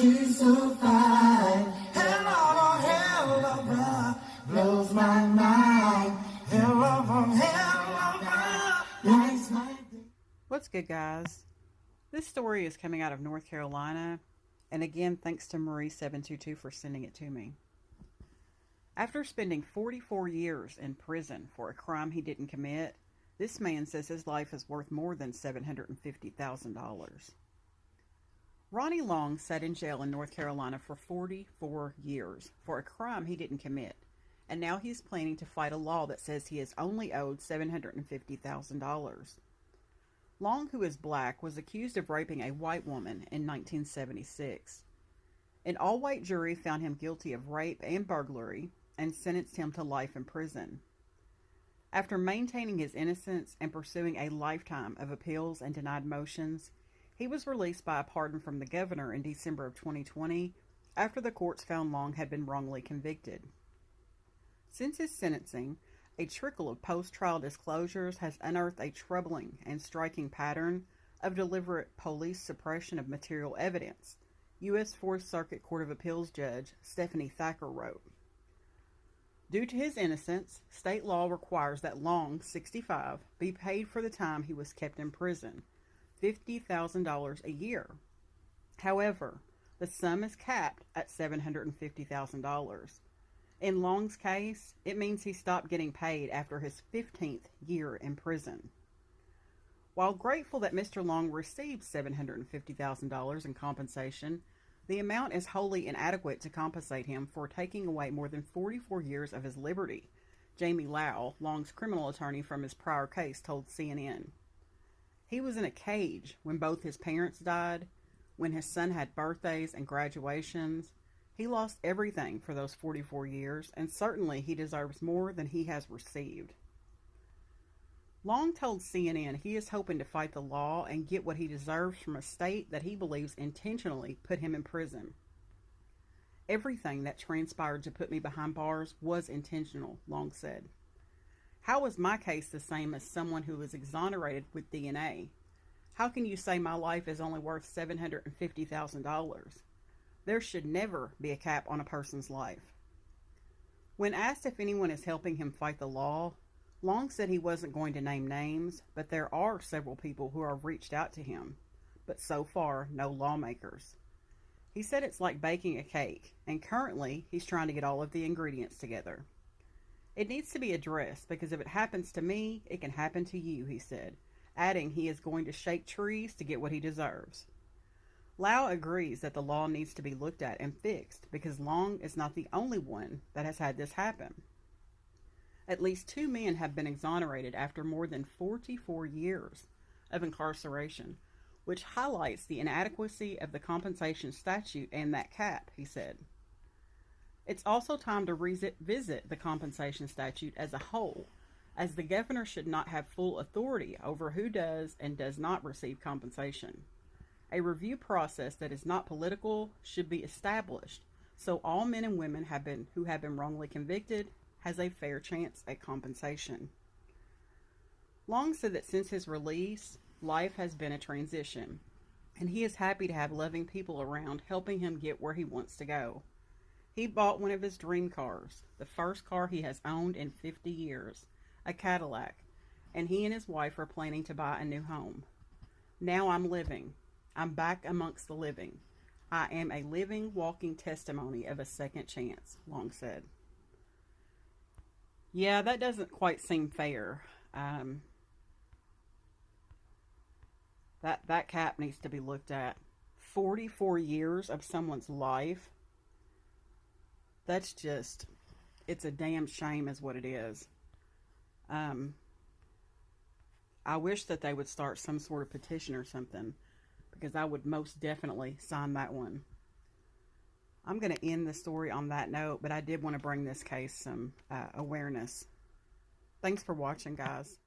she's so fine. Hell of a hell of a blows my mind. Hell of a lights my day. What's good, guys? This story is coming out of North Carolina, and again, thanks to Marie722 for sending it to me. After spending 44 years in prison for a crime he didn't commit, this man says his life is worth more than $750,000. Ronnie Long sat in jail in North Carolina for 44 years for a crime he didn't commit, and now he's planning to fight a law that says he is only owed $750,000. Long, who is black, was accused of raping a white woman in 1976. An all-white jury found him guilty of rape and burglary and sentenced him to life in prison. After maintaining his innocence and pursuing a lifetime of appeals and denied motions, he was released by a pardon from the governor in December of 2020 after the courts found Long had been wrongly convicted. Since his sentencing, a trickle of post-trial disclosures has unearthed a troubling and striking pattern of deliberate police suppression of material evidence, U.S. Fourth Circuit Court of Appeals Judge Stephanie Thacker wrote. Due to his innocence, state law requires that Long, 65, be paid for the time he was kept in prison, $50,000 a year. However, the sum is capped at $750,000. In Long's case, it means he stopped getting paid after his 15th year in prison. While grateful that Mr. Long received $750,000 in compensation, the amount is wholly inadequate to compensate him for taking away more than 44 years of his liberty, Jamie Lau, Long's criminal attorney from his prior case, told CNN. He was in a cage when both his parents died, when his son had birthdays and graduations. He lost everything for those 44 years, and certainly he deserves more than he has received. Long told CNN he is hoping to fight the law and get what he deserves from a state that he believes intentionally put him in prison. Everything that transpired to put me behind bars was intentional, Long said. How is my case the same as someone who was exonerated with DNA? How can you say my life is only worth $750,000? There should never be a cap on a person's life. When asked if anyone is helping him fight the law, Long said he wasn't going to name names, but there are several people who have reached out to him, but so far, no lawmakers. He said it's like baking a cake, and currently he's trying to get all of the ingredients together. It needs to be addressed because if it happens to me, it can happen to you, he said, adding he is going to shake trees to get what he deserves. Lau agrees that the law needs to be looked at and fixed because Long is not the only one that has had this happen. At least 2 men have been exonerated after more than 44 years of incarceration, which highlights the inadequacy of the compensation statute and that cap, he said. It's also time to revisit the compensation statute as a whole, as the governor should not have full authority over who does and does not receive compensation. A review process that is not political should be established so all men and women who have been wrongly convicted has a fair chance at compensation. Long said that since his release, life has been a transition, and he is happy to have loving people around helping him get where he wants to go. He bought one of his dream cars, the first car he has owned in 50 years, a Cadillac, and he and his wife are planning to buy a new home. Now I'm living. I'm back amongst the living. I am a living, walking testimony of a second chance, Long said. Yeah, that doesn't quite seem fair. That cap needs to be looked at. 44 years of someone's life. That's just, it's a damn shame is what it is. I wish that they would start some sort of petition or something, because I would most definitely sign that one. I'm going to end the story on that note, but I did want to bring this case some awareness. Thanks for watching, guys.